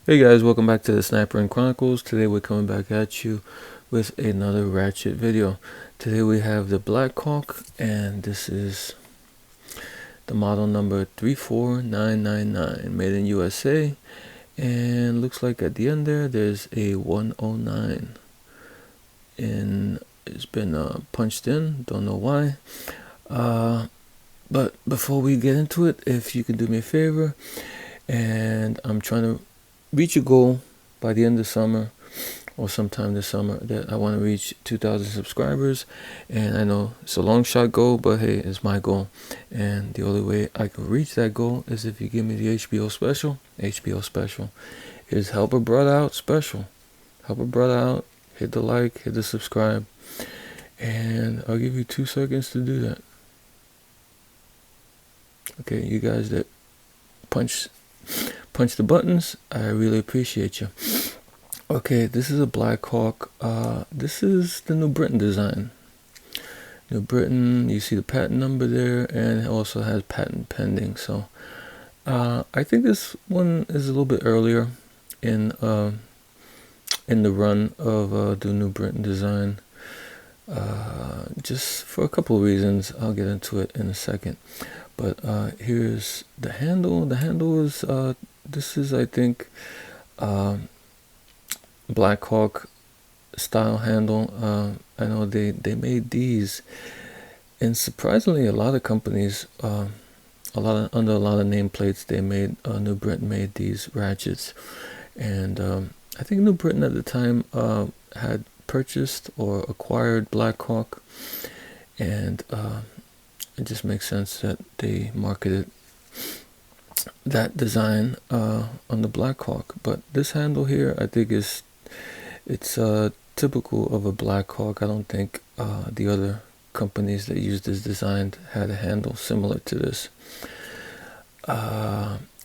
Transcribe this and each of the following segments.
Hey guys, welcome back to the Sniper Chronicles. Today we're coming back at you with another Ratchet video. Today we have the Blackhawk, and this is the model number 34999, made in USA. And looks like at the end there's a 109, and it's been punched in. Don't know why. But before we get into it, if you could do me a favor, and I'm trying to reach a goal by the end of summer or sometime this summer, that I want to reach 2,000 subscribers. And I know it's a long shot goal, but hey, it's my goal, and the only way I can reach that goal is if you give me the HBO special. Is help a brother out special. Help a brother out. Hit the like, hit the subscribe, and I'll give you 2 seconds to do that. Okay, you guys that punch the buttons, I really appreciate you. Okay, this is a Blackhawk. This is the New Britain design. New Britain, you see the patent number there, and it also has patent pending. So I think this one is a little bit earlier in the run of the New Britain design, just for a couple of reasons. I'll get into it in a second. But here's the handle. The handle is this is, I think, Blackhawk style handle. I know they made these, and surprisingly, a lot of companies, under a lot of nameplates, they made New Britain made these ratchets, and I think New Britain at the time had purchased or acquired Blackhawk, and it just makes sense that they marketed that design on the Blackhawk. But this handle here, I think it's typical of a Blackhawk. I don't think the other companies that used this design had a handle similar to this.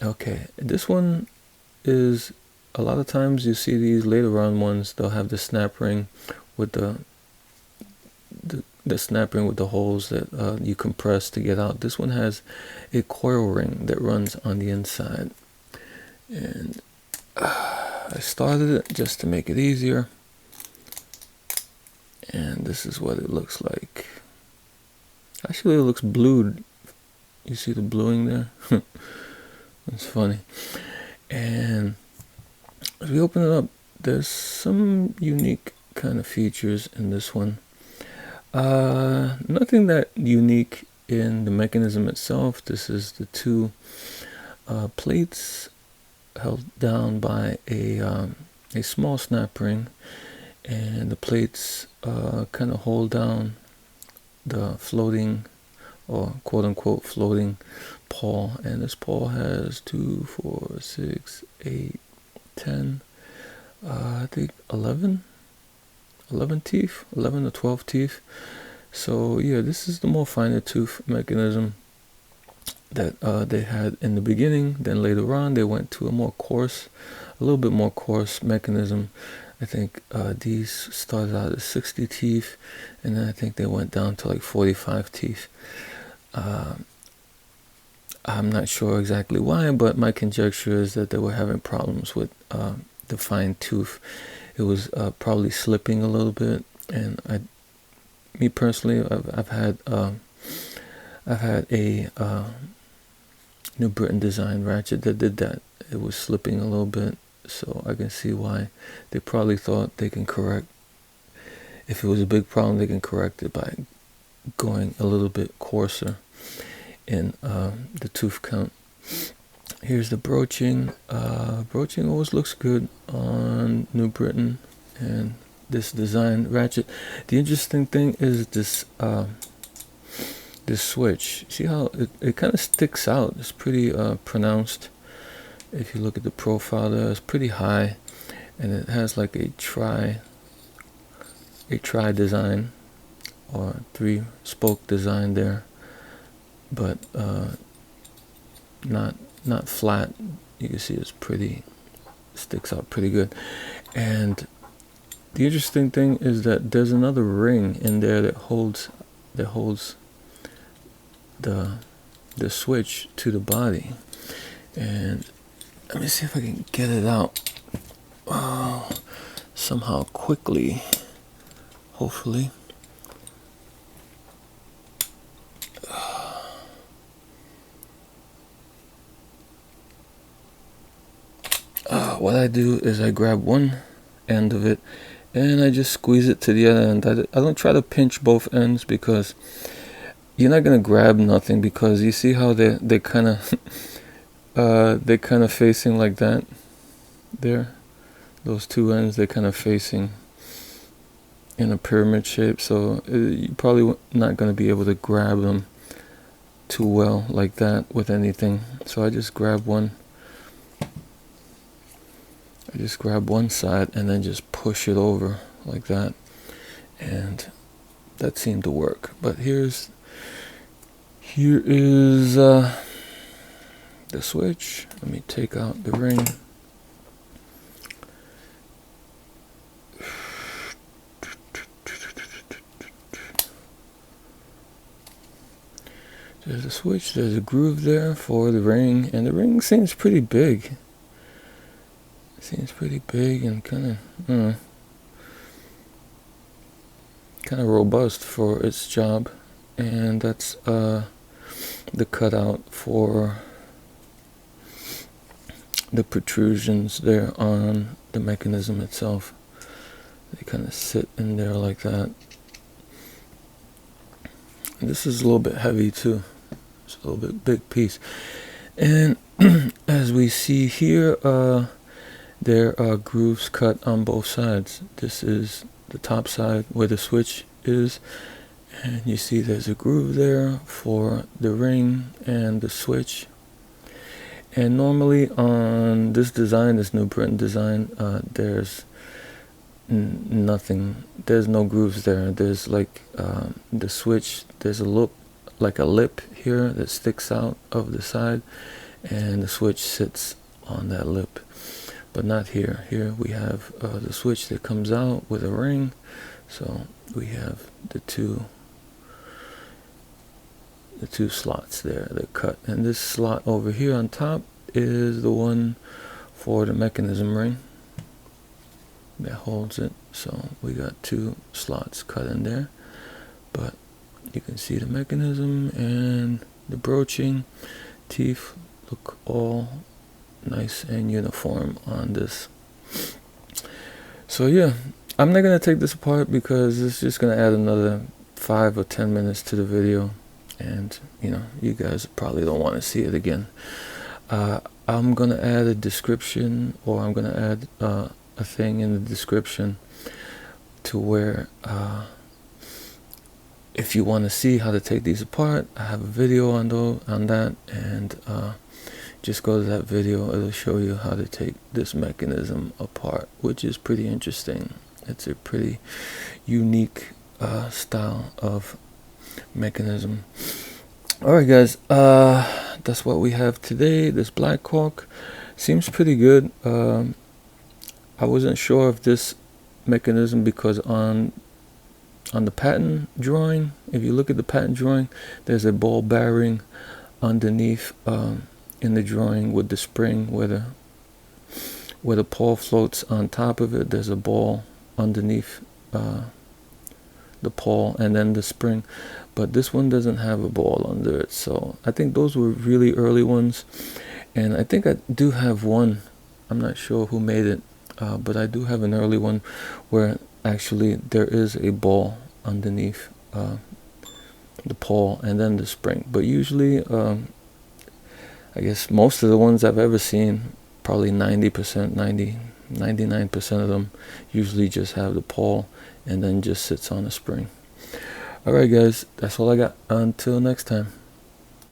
Okay, this one is, a lot of times you see these later on ones, they'll have the snap ring with the snap ring with the holes that you compress to get out. This one has a coil ring that runs on the inside, and I started it just to make it easier, and this is what it looks like. Actually, it looks blued. You see the bluing there? It's funny. And as we open it up, there's some unique kind of features in this one. Nothing that unique in the mechanism itself. This is the two plates held down by a small snap ring, and the plates kind of hold down the floating, or quote-unquote floating, pawl. And this pawl has 2, 4, 6, 8, 10, I think 11 teeth, 11 to 12 teeth. So yeah, this is the more finer tooth mechanism that they had in the beginning. Then later on they went to a little bit more coarse mechanism. I think these started out at 60 teeth, and then I think they went down to like 45 teeth. I'm not sure exactly why, but my conjecture is that they were having problems with the fine tooth. It was probably slipping a little bit, and me personally, I've had a New Britain design ratchet that did that. It was slipping a little bit, so I can see why they probably thought they can correct. If it was a big problem, they can correct it by going a little bit coarser in the tooth count. Here's the broaching. Broaching always looks good on New Britain and this design ratchet. The interesting thing is this this switch. See how it kind of sticks out? It's pretty pronounced. If you look at the profile there, it's pretty high, and it has like a tri design, or 3-spoke design there, but not flat. You can see it's sticks out pretty good. And the interesting thing is that there's another ring in there that holds the switch to the body, and Let me see if I can get it out somehow quickly, hopefully. What I do is I grab one end of it and I just squeeze it to the other end. I don't try to pinch both ends because you're not gonna grab nothing, because you see how they kind of facing like that there. Those two ends, they're kind of facing in a pyramid shape, so you're probably not going to be able to grab them too well like that with anything. So I just grab one side and then just push it over like that, and that seemed to work. But here is the switch. Let me take out the ring. There's a switch, there's a groove there for the ring, and the ring seems pretty big. Seems pretty big and kind of robust for its job. And that's the cutout for the protrusions there on the mechanism itself. They kind of sit in there like that. And this is a little bit heavy too. It's a little bit big piece. And as we see here, there are grooves cut on both sides. This is the top side where the switch is, and you see there's a groove there for the ring and the switch. And normally on this design, this New Britain design, there's nothing. There's no grooves there. There's like the switch, there's a loop, like a lip here that sticks out of the side, and the switch sits on that lip. But not here. Here we have the switch that comes out with a ring. So we have the two slots there that cut. And this slot over here on top is the one for the mechanism ring that holds it. So we got two slots cut in there. But you can see the mechanism and the broaching teeth look all nice and uniform on this. So yeah, I'm not gonna take this apart because it's just gonna add another 5 or 10 minutes to the video, and you know, you guys probably don't want to see it again. I'm gonna add a description, or I'm gonna add a thing in the description to where if you want to see how to take these apart, I have a video on that, and just go to that video. It'll show you how to take this mechanism apart, which is pretty interesting. It's a pretty unique style of mechanism. Alright guys, that's what we have today. This Blackhawk seems pretty good. I wasn't sure of this mechanism because on the patent drawing, if you look at the patent drawing, there's a ball bearing underneath in the drawing with the spring where the pawl floats on top of it. There's a ball underneath the pawl and then the spring, but this one doesn't have a ball under it. So I think those were really early ones, and I think I do have one. I'm not sure who made it, but I do have an early one where actually there is a ball underneath the pawl and then the spring. But usually I guess most of the ones I've ever seen, probably 99% of them usually just have the pawl and then just sits on a spring. Alright guys, that's all I got. Until next time.